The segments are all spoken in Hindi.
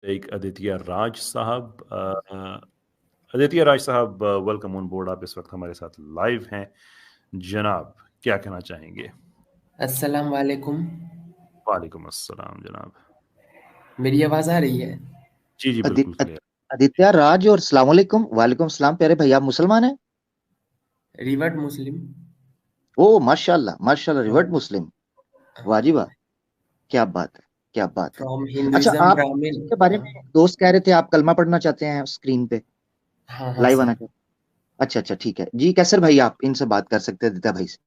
एक अदित्य राज साहब। अदित्य राज साहब, वेलकम ऑन बोर्ड। आप इस वक्त हमारे साथ लाइव हैं। जनाब, क्या कहना चाहेंगे? अस्सलाम वालेकुम। वालेकुम अस्सलाम जनाब। मेरी आवाज आ रही है? जी जी, बिल्कुल क्लियर। आदित्य राज और सलाम वालेकुम। वालेकुम सलाम। प्यारे भाई, आप मुसलमान हैं? रिवर्ट मुस्लिम। ओ माशाल्लाह माशाल्लाह, रिवर्ट मुस्लिम। वाह जी वाह, क्या बात है, क्या बात है। फ्रॉम अच्छा, हिंदुइज्म आप ब्राह्मण। इसके बारे में दोस्त कह रहे थे आप कलमा पढ़ना चाहते हैं स्क्रीन पे, हाँ हाँ लाइव आना सर। चाहते हैं। अच्छा अच्छा, ठीक है जी। कैसर भाई, आप इनसे बात कर सकते हैं आदित्य भाई से।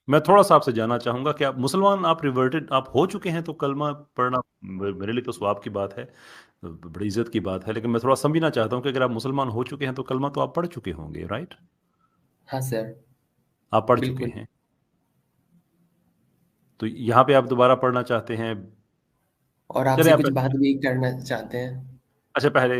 मैं थोड़ा सा आपसे जानना चाहूंगा कि आप मुसलमान, आप रिवर्टेड आप हो चुके हैं, तो कलमा पढ़ना मेरे लिए तो स्वाब की बात है, बड़ी इज्जत की बात है। लेकिन मैं थोड़ा समझना चाहता हूँ कि अगर आप मुसलमान हो चुके हैं तो कलमा तो आप पढ़ चुके होंगे, राइट? हाँ सर। आप पढ़ चुके बिल्कुल। हैं, तो यहाँ पे आप दोबारा पढ़ना चाहते हैं? और चले आपसे आप। कुछ बात भी करना चाहते हैं। अच्छा, पहले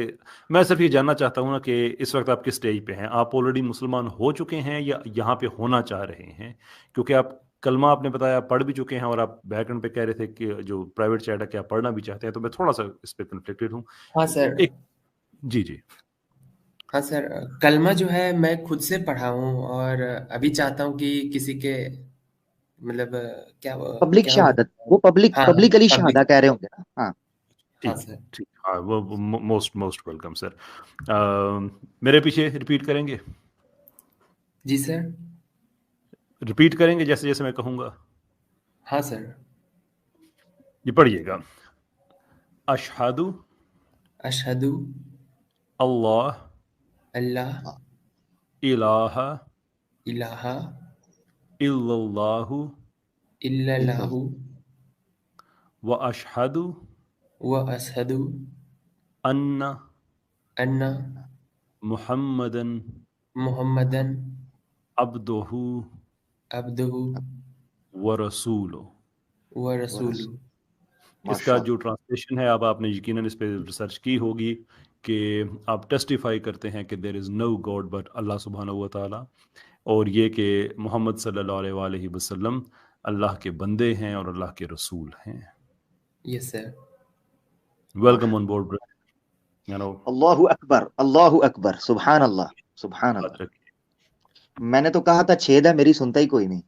मैं सिर्फ ये जानना चाहता हूँ ना कि इस वक्त आप किस स्टेज पे हैं। आप ऑलरेडी मुसलमान हो चुके हैं या यहाँ पे होना चाह रहे हैं? क्योंकि आप कलमा आपने बताया पढ़ भी चुके हैं, और आप बैकग्राउंड पे कह रहे थे कि जो प्राइवेट चैट है कि आप पढ़ना भी चाहते हैं, तो मैं थोड़ा सा इस पे कन्फ्लिक्टेड हूँ। हाँ सर। एक, जी जी। हाँ सर। कलमा जो है मैं खुद से पढ़ा हूँ और अभी चाहता हूँ कि किसी के मतलब क्या पब्लिक क्या शहादत, वो पब्लिक हाँ पब्लिकली पब्लिक। शहादा कह रहे होंगे ना? हाँ। हाँ ठीक सर। ठीक, हाँ, वो मोस्ट मोस्ट वेलकम सर। मेरे पीछे रिपीट करेंगे? जी सर। रिपीट करेंगे जैसे जैसे मैं कहूँगा? हाँ सर। ये पढ़िएगा। अशहदु अशहदु अल्लाह अल्लाह इलाहा इलाहा इल्लल्लाहु इल्लल्लाह। इल्लल्लाहु व अशहदु व अशहदु अन्ना अन्ना मुहम्मदन मुहम्मदन अब्दुहु अब्दुहु व रसूलु। व वो रसूलु। रसूल। इसका जो माशाल्लाह। ट्रांसलेशन है, अब आपने यकीनन इस पे रिसर्च की होगी, कि आप टेस्टिफाई करते हैं कि there is no god but अल्लाह सुब्हानहू व तआला, और ये कि मोहम्मद सल्लल्लाहु अलैहि वसल्लम अल्लाह के बंदे हैं और अल्लाह के रसूल हैं। Yes sir. वेलकम ऑन माशाल्लाह। बोर्ड। यू नो, अल्लाहु अकबर, अल्लाहु अकबर, सुभान अल्लाह, सुभान बात अल्लाह। रखिए। मैंने तो कहा था छेद है, मेरी सुनता ही कोई नहीं।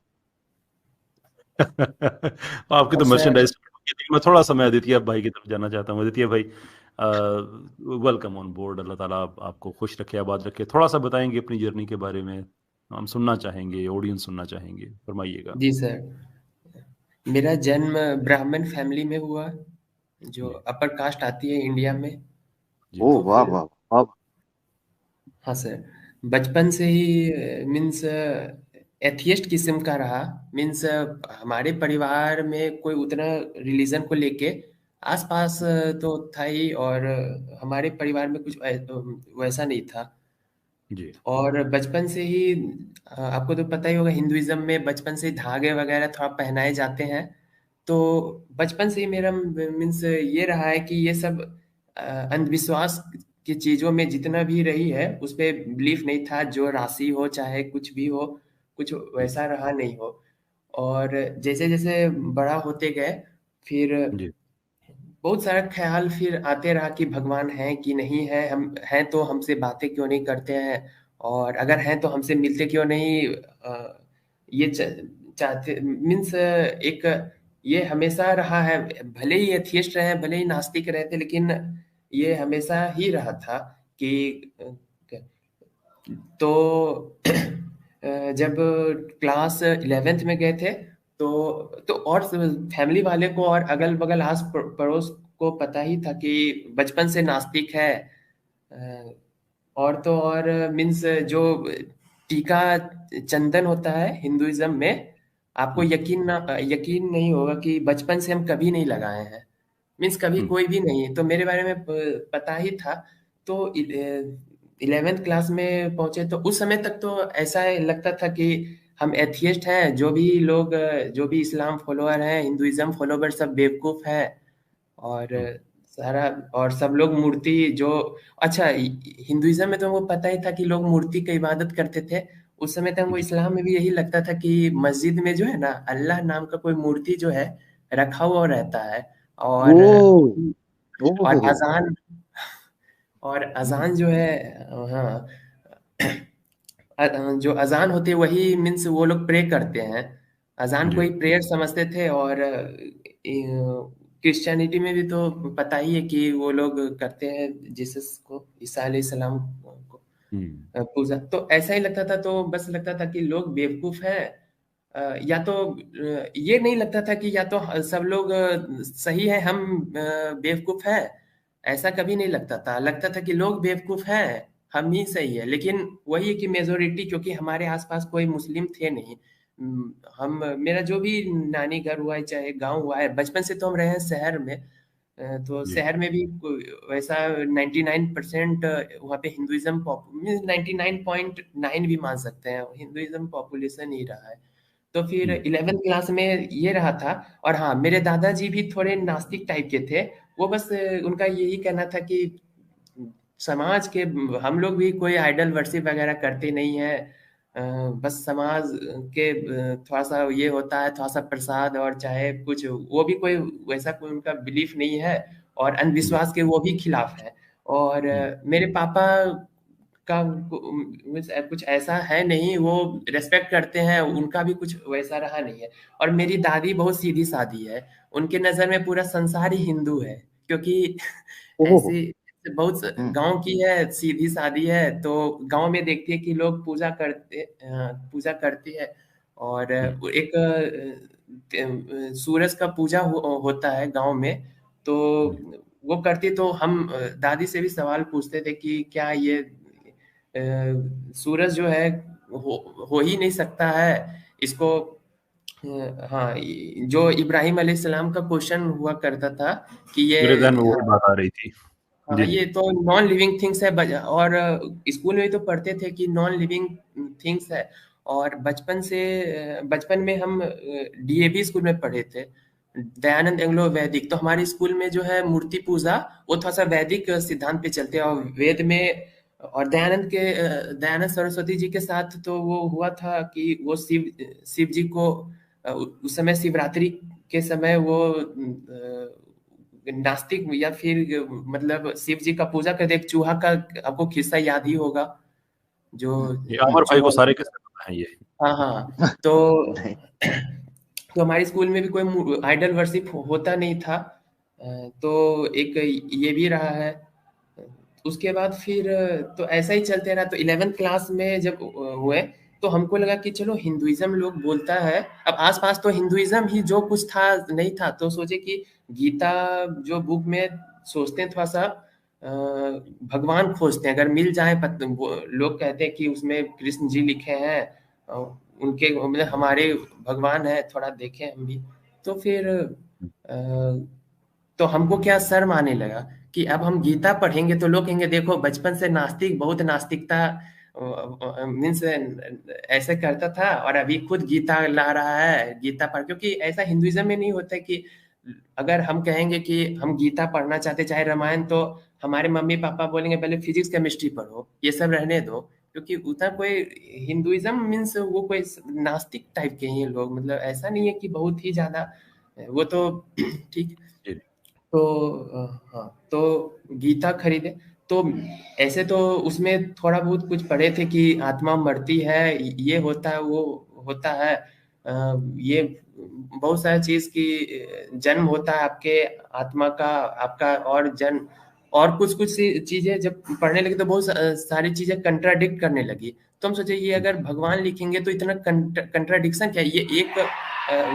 आपकी और तो सर। मर्चेंडाइज। मैं थोड़ा सा मैं आदित्य भाई की तरफ जाना चाहता हूँ। आदित्य भाई, वेलकम ऑन बोर्ड। अल्लाह ताला आपको खुश रखे, आबाद रखे। थोड़ा सा बताएंगे अपनी जर्नी के बारे में? हम सुनना चाहेंगे, ऑडियंस सुनना चाहेंगे, फरमाइएगा। जी सर। मेरा जन्म ब्राह्मण फैमिली में हुआ, जो जी अपर कास्ट आती है इंडिया में। जी। ओ तो वाह फिर वाह वाह। हाँ सर, बचपन से ही मीन्स एथियस्ट किस्म का रहा। मीन्स हमारे परिवार में कोई उतना रिलीजन को लेके आसपास तो था ही, और हमारे परिवार में कुछ वैसा नहीं था। जी और बचपन से ही आपको तो पता ही होगा, हिंदुइज्म में बचपन से ही धागे वगैरह थोड़ा पहनाए जाते हैं। तो बचपन से ही मेरा मीन्स ये रहा है कि ये सब अंधविश्वास की चीजों में जितना भी रही है उस पे बिलीफ नहीं था, जो राशि हो चाहे कुछ भी हो, कुछ जी वैसा रहा नहीं हो। और जैसे जैसे बड़ा होते गए, फिर जी बहुत सारा ख्याल फिर आते रहा कि भगवान है कि नहीं है, हम हैं तो हमसे बातें क्यों नहीं करते हैं, और अगर हैं तो हमसे मिलते क्यों नहीं। ये चाहते मीन्स एक ये हमेशा रहा है। भले ही एथियस्ट रहे, भले ही नास्तिक रहे थे, लेकिन ये हमेशा ही रहा था कि तो जब क्लास 11th में गए थे, तो और फैमिली वाले को और अगल बगल आस पड़ोस को पता ही था कि बचपन से नास्तिक है। अ, और तो और मीन्स जो टीका चंदन होता है हिंदुइज्म में, आपको हम्म यकीन नहीं होगा कि बचपन से हम कभी नहीं लगाए हैं। मीन्स कभी हम्म कोई भी नहीं, तो मेरे बारे में पता ही था। तो 11th क्लास में पहुंचे तो उस समय तक तो ऐसा लगता था कि हम एथियस्ट हैं, जो भी लोग जो भी इस्लाम फॉलोअर हैं, हिंदुइज्म फॉलोअर, सब बेवकूफ है। और हम्म सारा और सब लोग मूर्ति जो अच्छा हिंदुइज्म में तो हमको पता ही था कि लोग मूर्ति की इबादत करते थे। उस समय तक हमको जी इस्लाम में भी यही लगता था कि मस्जिद में जो है ना, अल्लाह नाम का कोई मूर्ति जो है रखा हुआ रहता है। और ओ और ओहो। और अजान जो है, हाँ, जो अजान होती है वही मीन्स वो लोग प्रे करते हैं, अजान को जी ही प्रेयर समझते थे। और क्रिश्चियनिटी में भी तो पता ही है कि वो लोग करते हैं जीसस को, ईसा अलैहिस्सलाम को पूजा। तो ऐसा ही लगता था, तो बस लगता था कि लोग बेवकूफ हैं। या तो ये नहीं लगता था कि या तो सब लोग सही है, हम बेवकूफ है, ऐसा कभी नहीं लगता था। लगता था कि लोग बेवकूफ हैं, हम ही सही है। लेकिन वही है कि मेजोरिटी, क्योंकि हमारे आसपास कोई मुस्लिम थे नहीं। हम, मेरा जो भी नानी घर हुआ है चाहे गांव हुआ है, बचपन से तो हम रहे हैं शहर में। तो जी शहर में भी वैसा 99% वहाँ पे हिंदुइज्म 99.9 भी मान सकते हैं, हिंदुइज्म पॉपुलेशन ही रहा है। तो फिर 11th क्लास में ये रहा था। और हाँ, मेरे दादाजी भी थोड़े नास्तिक टाइप के थे। वो बस उनका यही कहना था कि समाज के, हम लोग भी कोई आइडल वर्शिप वगैरह करते नहीं है। बस समाज के थोड़ा सा ये होता है, थोड़ा सा प्रसाद और चाहे कुछ, वो भी कोई वैसा कोई उनका बिलीफ नहीं है। और जी अंधविश्वास के वो भी खिलाफ है। और मेरे पापा का कुछ ऐसा है नहीं, वो रेस्पेक्ट करते हैं, उनका भी कुछ वैसा रहा नहीं है। और मेरी दादी बहुत सीधी सादी है, उनके नज़र में पूरा संसार ही हिंदू है। क्योंकि ओहो। ऐसी बहुत हम्म। गांव की है, सीधी सादी है, तो गांव में देखती है कि लोग पूजा करते हैं। और एक सूरज का पूजा होता है गांव में। तो जी वो करती, तो हम दादी से भी सवाल पूछते थे कि क्या ये सूरज जो है हो ही नहीं सकता है इसको। हाँ, जो इब्राहिम अलैहिस्सलाम का क्वेश्चन हुआ करता था कि ये, मेरे ध्यान में वही हाँ, बात आ रही थी। हाँ, जी ये जी तो नॉन लिविंग थिंग्स है। और स्कूल में तो पढ़ते थे कि नॉन लिविंग थिंग्स है। और बचपन में हम डीएवी स्कूल में पढ़े थे, दयानंद एंग्लो वैदिक। तो हमारे स्कूल में जो है मूर्ति पूजा, वो थोड़ा सा वैदिक सिद्धांत पे चलते हैं। और वेद में, और दयानंद सरस्वती जी के साथ तो वो हुआ था कि वो शिव जी को उस समय शिवरात्रि के समय वो नास्तिक, या फिर मतलब शिव जी का पूजा करते, एक चूहा का आपको किस्सा याद ही होगा, जो ये अमर भाई को चूहा। सारे किस्से पता हैं ये। हाँ हाँ। तो नहीं। तो हमारे स्कूल में भी कोई आइडल वर्शिप होता नहीं था। तो एक ये भी रहा है। उसके बाद फिर तो ऐसा ही चलते रहा। तो 11th क्लास में जब हुए, तो हमको लगा कि चलो हिंदुइज्म लोग बोलता है, अब आसपास तो हिंदुइज्म ही जो कुछ था नहीं था। तो सोचे कि गीता जो बुक में सोचते हैं थोड़ा सा भगवान खोजते हैं, अगर मिल जाए। लोग कहते हैं कि उसमें कृष्ण जी लिखे हैं, उनके मतलब हमारे भगवान है, थोड़ा देखें हम भी। तो फिर तो हमको क्या शर्म आने लगा कि अब हम गीता पढ़ेंगे तो लोग कहेंगे देखो बचपन से नास्तिक, बहुत नास्तिकता मीन्स ऐसे करता था, और अभी खुद गीता ला रहा है, गीता पढ़। क्योंकि ऐसा हिंदुइज्म में नहीं होता कि अगर हम कहेंगे कि हम गीता पढ़ना चाहते चाहे रामायण, तो हमारे मम्मी पापा बोलेंगे पहले फिजिक्स केमिस्ट्री पढ़ो, ये सब रहने दो। क्योंकि उतना कोई हिंदुइज्म मीन्स वो कोई नास्तिक टाइप के ही हैं लोग, मतलब ऐसा नहीं है कि बहुत ही ज्यादा वो तो ठीक। जी तो हाँ, तो गीता खरीदे। तो ऐसे तो उसमें थोड़ा बहुत कुछ पढ़े थे कि आत्मा मरती है, ये होता है वो होता है, ये बहुत सारी चीज की जन्म होता है आपके आत्मा का, आपका और जन्म। और कुछ कुछ चीजें जब पढ़ने लगे तो बहुत सारी चीजें कंट्राडिक्ट करने लगी। तो हम सोचे ये अगर भगवान लिखेंगे तो इतना कंट्राडिक्शन क्या है, ये एक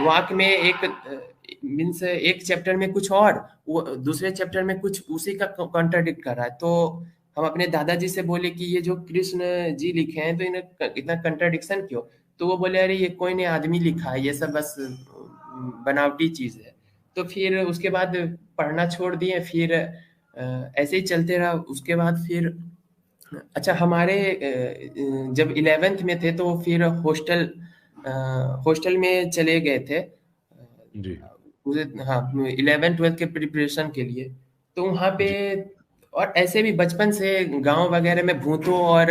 वाक्य में एक मीन्स एक चैप्टर में कुछ और, वो दूसरे चैप्टर में कुछ उसी का कॉन्ट्राडिक्ट कर रहा है। तो हम अपने दादाजी से बोले कि ये जो कृष्ण जी लिखे हैं तो इन्हें इतना कंट्राडिक्शन क्यों। तो वो बोले अरे ये कोई नहीं आदमी लिखा है, ये सब बस बनावटी चीज है। तो फिर उसके बाद पढ़ना छोड़ दिए। फिर ऐसे ही चलते रहा। उसके बाद फिर अच्छा, हमारे जब 11th में थे तो फिर हॉस्टल में चले गए थे। जी उसे हाँ, 11th 12th के प्रिपरेशन के लिए। तो वहाँ पे, जी और ऐसे भी बचपन से गांव वगैरह में भूतों और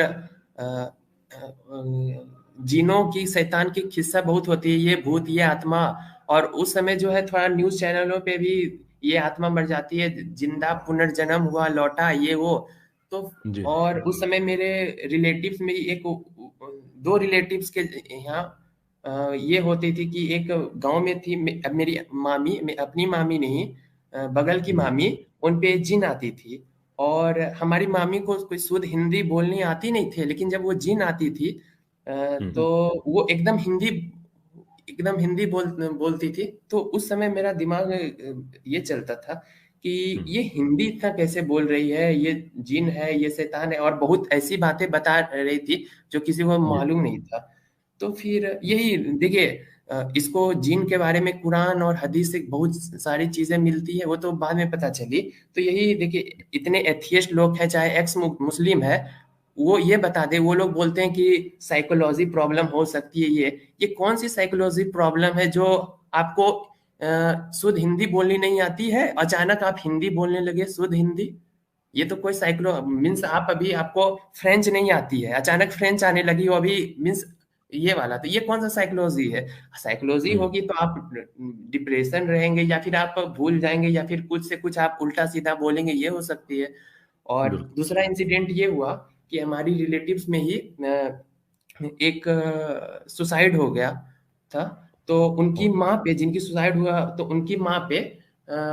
जिनों की, शैतान की खिस्सा बहुत होती है, ये भूत ये आत्मा। और उस समय जो है थोड़ा न्यूज चैनलों पे भी ये आत्मा मर जाती है, जिंदा पुनर्जन्म हुआ, लौटा, ये वो। तो जी। और उस समय मेरे रिलेटिव्स में एक दो रिलेटिव्स के यहाँ ये होती थी कि एक गांव में थी मेरी मामी, अपनी मामी नहीं, बगल की जी। मामी, उन पे जिन आती थी। और हमारी मामी को कोई शुद्ध हिंदी बोलनी आती नहीं थी, लेकिन जब वो जिन आती थी तो वो एकदम हिंदी बोलती थी। तो उस समय मेरा दिमाग ये चलता था कि ये हिंदी इतना कैसे बोल रही है, ये जिन है, ये शैतान है, और बहुत ऐसी बातें बता रही थी जो किसी को जी। मालूम नहीं था। तो फिर यही देखिए, इसको जिन के बारे में कुरान और हदीस से बहुत सारी चीजें मिलती है, वो तो बाद में पता चली। तो यही देखिए, इतने एथियस्ट लोग हैं, चाहे एक्स मुस्लिम है, वो ये बता दे, वो लोग बोलते हैं कि साइकोलॉजी प्रॉब्लम हो सकती है। ये कौन सी साइकोलॉजी प्रॉब्लम है जो आपको शुद्ध हिंदी बोलनी नहीं आती है, अचानक आप हिंदी बोलने लगे शुद्ध हिंदी? ये तो कोई साइक्लो मीन्स, आप अभी आपको फ्रेंच नहीं आती है, अचानक फ्रेंच आने लगी हो अभी, मीन्स ये वाला। तो ये कौन सा साइकोलॉजी है? साइकोलॉजी होगी तो आप डिप्रेशन रहेंगे, या फिर आप भूल जाएंगे, या फिर कुछ से कुछ आप उल्टा सीधा बोलेंगे, ये हो सकती है। और बिल्कुल। दूसरा इंसिडेंट ये हुआ कि हमारी रिलेटिव्स में ही एक सुसाइड हो गया था। तो उनकी माँ पे, जिनकी सुसाइड हुआ, तो उनकी माँ पे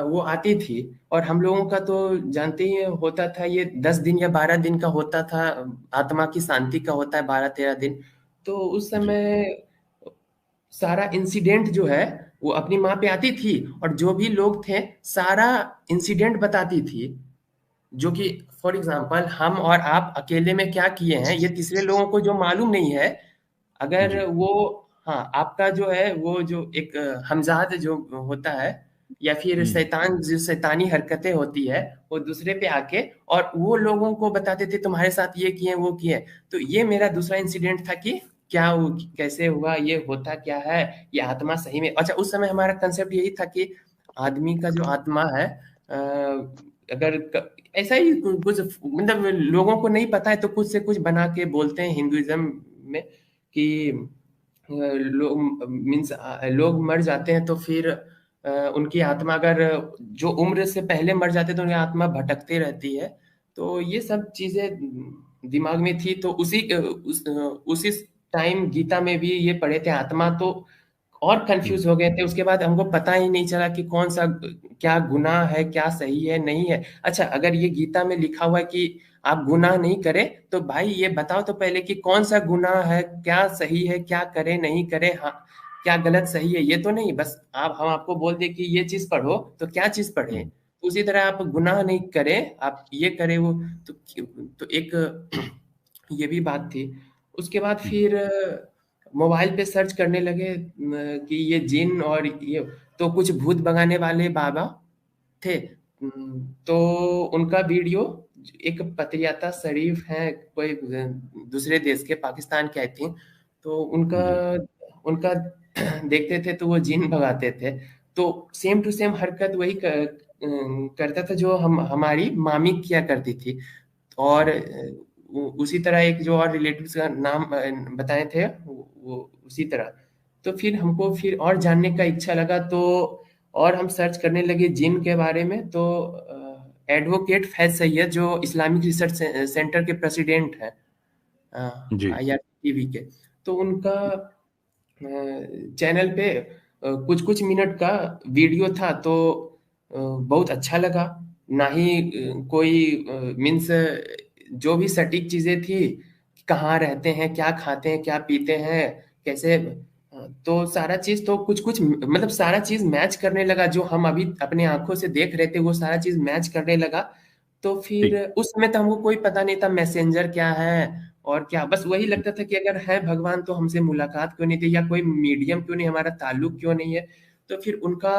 वो आती थी। और हम लोगों का तो जानते ही होता था, ये 10 दिन या 12 दिन का होता था, आत्मा की शांति का होता है 12-13 दिन। तो उस जी। समय सारा इंसिडेंट जो है वो अपनी माँ पे आती थी, और जो भी लोग थे सारा इंसिडेंट बताती थी, जो कि फॉर एग्जांपल हम और आप अकेले में क्या किए हैं, ये तीसरे लोगों को जो मालूम नहीं है। अगर जी। वो, हाँ, आपका जो है वो जो एक हमजाद जो होता है, या फिर शैतान, जो शैतानी हरकतें होती है, वो दूसरे पे आके और वो लोगों को बताते थे तुम्हारे साथ ये किए वो किए। तो ये मेरा दूसरा इंसिडेंट था कि क्या वो कैसे हुआ, ये होता क्या है, ये आत्मा सही में। अच्छा, उस समय हमारा कंसेप्ट यही था कि आदमी का जो आत्मा है, अगर ऐसा ही कुछ, मतलब लोगों को नहीं पता है तो कुछ से कुछ बना के बोलते हैं हिंदुइज्म में कि लोग मीन्स लोग मर जाते हैं तो फिर उनकी आत्मा, अगर जो उम्र से पहले मर जाते हैं तो उनकी आत्मा भटकती रहती है। तो ये सब चीजें दिमाग में थी। तो उसी टाइम गीता में भी ये पढ़े थे आत्मा, तो और कंफ्यूज हो गए थे। उसके बाद हमको पता ही नहीं चला कि कौन सा क्या गुनाह है, क्या सही है, नहीं है। अच्छा, अगर ये गीता में लिखा हुआ है कि आप गुनाह नहीं करें, तो भाई ये बताओ तो पहले कि कौन सा गुनाह है, क्या सही है, क्या करे नहीं करे, हाँ, क्या गलत सही है। ये तो नहीं बस आप, हम आपको बोल दे कि ये चीज पढ़ो, तो क्या चीज पढ़े। उसी तरह आप गुनाह नहीं करें, आप ये करें वो। तो, तो एक ये भी बात थी। उसके बाद फिर मोबाइल पे सर्च करने लगे कि ये जिन और ये, तो कुछ भूत भगाने वाले बाबा थे। तो उनका वीडियो, एक पतियाता शरीफ है, कोई दूसरे देश के, पाकिस्तान के आई थिंक। तो उनका जी। उनका देखते थे तो वो जिन भगाते थे। तो सेम टू सेम हरकत वही करता था जो हमारी मामी किया करती थी। और उसी तरह एक जो और रिलेटिव्स का नाम बताए थे, वो उसी तरह। तो फिर हमको फिर और जानने का इच्छा लगा, तो और हम सर्च करने लगे जिन के बारे में। तो एडवोकेट फैज सैयद, जो इस्लामिक रिसर्च सेंटर के प्रेसिडेंट हैं, जी। IRTV के, तो उनका चैनल पे कुछ कुछ मिनट का वीडियो था। तो बहुत अच्छा लगा। ना ही कोई मीन्स, जो भी सटीक चीजें थी, कहाँ रहते हैं, क्या खाते हैं, क्या पीते हैं, कैसे, तो सारा चीज तो कुछ कुछ मतलब सारा चीज मैच करने लगा। जो हम अभी अपने आंखों से देख रहे थे वो सारा चीज मैच करने लगा। तो फिर ठीक। उस समय तो हमको कोई पता नहीं था मैसेंजर क्या है और क्या, बस वही लगता था कि अगर है भगवान तो हमसे मुलाकात क्यों नहीं थी, या कोई मीडियम क्यों नहीं, हमारा ताल्लुक क्यों नहीं है। तो फिर उनका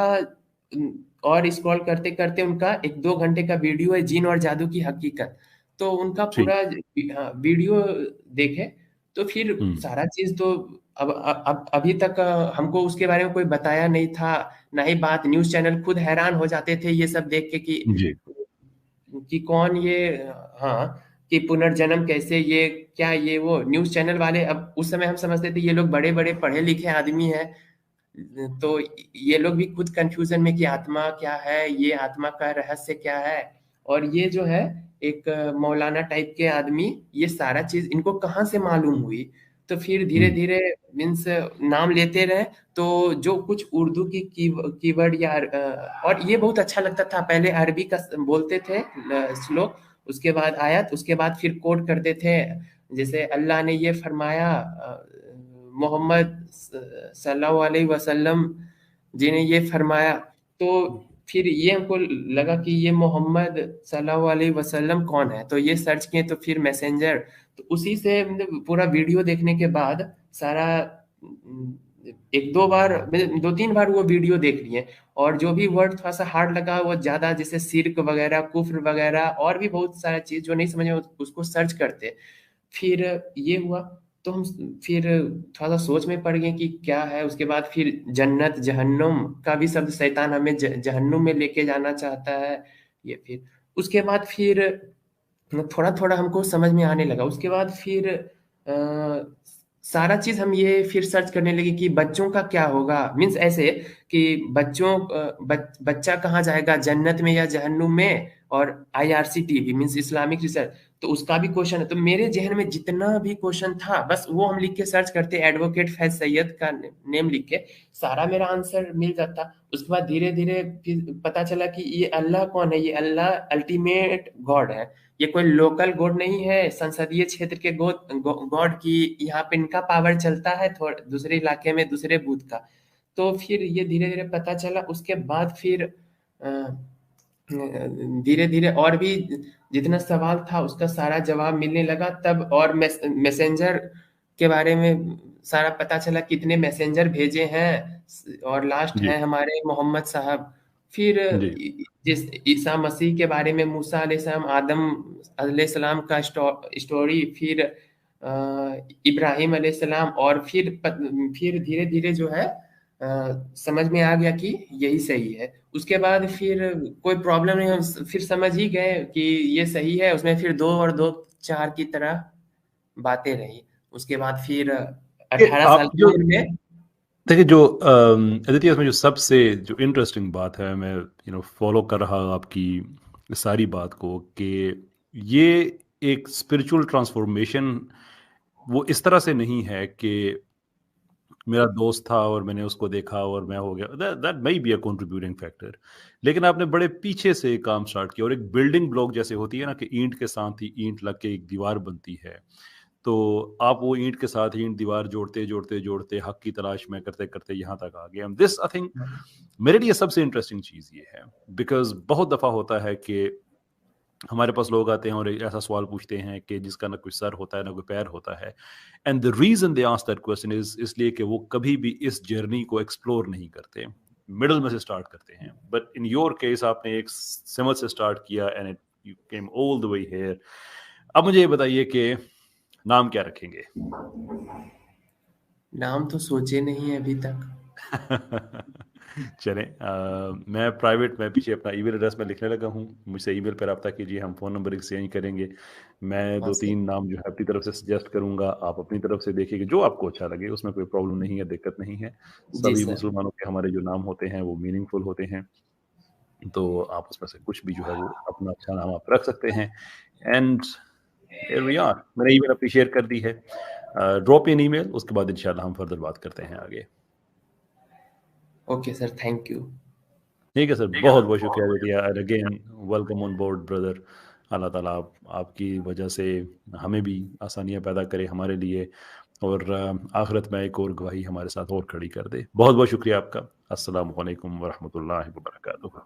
और स्क्रॉल करते करते उनका 1-2 घंटे का वीडियो है, जिन और जादू की हकीकत। तो उनका ठीक। पूरा वीडियो देखे। तो फिर सारा चीज तो अब अभी तक हमको उसके बारे में कोई बताया नहीं था, ना ही बात। न्यूज चैनल खुद हैरान हो जाते थे ये सब देख के जी। कि कौन ये, हाँ, कि पुनर्जन्म कैसे, ये क्या, ये वो न्यूज चैनल वाले। अब उस समय हम समझते थे ये लोग बड़े बड़े पढ़े लिखे आदमी हैं, तो ये लोग भी खुद कंफ्यूजन में कि आत्मा क्या है, ये आत्मा का रहस्य क्या है। और ये जो है एक मौलाना टाइप के आदमी, ये सारा चीज इनको कहाँ से मालूम हुई। तो फिर धीरे धीरे मीन्स नाम लेते रहे, तो जो कुछ उर्दू की कीवर्ड या और ये बहुत अच्छा लगता था। पहले अरबी का बोलते थे श्लोक, उसके बाद आयत, उसके बाद फिर कोट करते थे। जैसे अल्लाह ने ये फरमाया, मोहम्मद सल्लल्लाहु अलैहि वसल्लम जी ने ये फरमाया। तो फिर ये हमको लगा कि ये मोहम्मद सल्लल्लाहु अलैहि वसल्लम कौन है, तो ये सर्च किए, तो फिर मैसेंजर। तो उसी से मतलब पूरा वीडियो देखने के बाद सारा एक दो बार, मतलब 2-3 बार वो वीडियो देख लिए। और जो भी वर्ड थोड़ा सा हार्ड लगा, वो ज्यादा, जैसे शिर्क वगैरह, कुफ्र वगैरह, और भी बहुत सारा चीज जो नहीं समझ में, उसको सर्च करते। फिर ये हुआ, तो हम फिर थोड़ा सा सोच में पड़ गए कि क्या है। उसके बाद फिर जन्नत जहन्नुम का भी शब्द, शैतान हमें जहन्नुम में लेके जाना चाहता है। ये फिर उसके बाद फिर थोड़ा थोड़ा हमको समझ में आने लगा। उसके बाद फिर सारा चीज हम ये फिर सर्च करने लगे कि बच्चों का क्या होगा। मीन्स ऐसे कि बच्चा कहाँ जाएगा, जन्नत में या जहन्नुम में। और IRCTV मीन्स इस्लामिक रिसर्च, तो उसका भी क्वेश्चन है। तो मेरे जहन में जितना भी क्वेश्चन था, बस वो हम लिख के सर्च करते, एडवोकेट फैज सैयद का नेम लिख के सारा मेरा आंसर मिल जाता। उसके बाद धीरे धीरे फिर पता चला कि ये अल्लाह कौन है। ये अल्लाह अल्टीमेट गॉड है, ये कोई लोकल गॉड नहीं है, संसदीय क्षेत्र के गॉड की यहाँ पे इनका पावर चलता है, थोड़ा दूसरे इलाके में दूसरे बूथ का। तो फिर ये धीरे धीरे पता चला। उसके बाद फिर धीरे धीरे और भी जितना सवाल था उसका सारा जवाब मिलने लगा तब। और मैसेंजर के बारे में सारा पता चला, कितने मैसेंजर भेजे हैं। और लास्ट जी है हमारे मोहम्मद साहब। फिर जी जिस ईसा मसीह के बारे में, मूसा अलैहिस्सलाम, आदम अलैहिस्सलाम का स्टोरी, फिर इब्राहिम अलैहिस्सलाम। और फिर धीरे धीरे जो है समझ में आ गया कि यही सही है। उसके बाद फिर कोई प्रॉब्लम नहीं, हम फिर समझ ही गए कि ये सही है। उसमें फिर 2 और 2 4 की तरह बातें रही। उसके बाद फिर 18 साल आप की जो उम्र में। देखिए, जो अदिति, इसमें जो सबसे जो इंटरेस्टिंग बात है, मैं फॉलो कर रहा आपकी सारी बात को, कि ये एक स्पिरिचुअल ट्रांसफॉर्मेशन वो इस तरह से नहीं है कि मेरा दोस्त था और मैंने उसको देखा और मैं हो गया। That may be a contributing factor, लेकिन आपने बड़े पीछे से काम स्टार्ट किया। और एक बिल्डिंग ब्लॉक जैसे होती है ना, कि ईंट के साथ ही ईंट लग के एक दीवार बनती है, तो आप वो ईंट के साथ ईंट दीवार जोड़ते जोड़ते जोड़ते हक की तलाश में करते करते यहाँ तक आ गए हम। दिस आई थिंक मेरे लिए सबसे इंटरेस्टिंग चीज़ ये है, बिकॉज बहुत दफ़ा होता है कि हमारे पास लोग आते हैं और एक ऐसा सवाल पूछते हैं कि जिसका ना कोई सर होता है ना कोई पैर होता है। And the reason they ask that question is इसलिए कि वो कभी भी इस जर्नी को एक्सप्लोर नहीं करते, मिडल में से स्टार्ट करते हैं। बट इन योर केस आपने एक सिमत से स्टार्ट किया and it you came all the way here. अब मुझे ये बताइए कि नाम क्या रखेंगे? नाम तो सोचे नहीं है अभी तक। चलें, मैं प्राइवेट में पीछे अपना ईमेल एड्रेस में लिखने लगा हूँ, मुझसे ईमेल पर रब्ता कीजिए, हम फ़ोन नंबर एक्सचेंज करेंगे। मैं हाँ सर। 2-3 नाम जो है अपनी तरफ से सजेस्ट करूँगा, आप अपनी तरफ से देखिएगा जो आपको अच्छा लगे, उसमें कोई प्रॉब्लम नहीं है, दिक्कत नहीं है। जी सभी सर। मुसलमानों के हमारे जो नाम होते हैं वो मीनिंगफुल होते हैं, तो आप उसमें से कुछ भी जो है वो अपना अच्छा नाम आप रख सकते हैं। एंड हियर वी आर, मैंने ईमेल अपनी शेयर कर दी है। ड्रॉप इन ईमेल, उसके बाद इंशाल्लाह हम फर्दर बात करते हैं आगे। Okay sir, thank you. ठीक है सर, बहुत बहुत शुक्रिया बेटिया, and again welcome on board brother. अल्लाह ताला आपकी वजह से हमें भी आसानियाँ पैदा करे हमारे लिए, और आखिरत में एक और गवाही हमारे साथ और खड़ी कर दे। बहुत बहुत शुक्रिया आपका। अस्सलामु अलैकुम वरहमतुल्लाहि वबरकातुहू।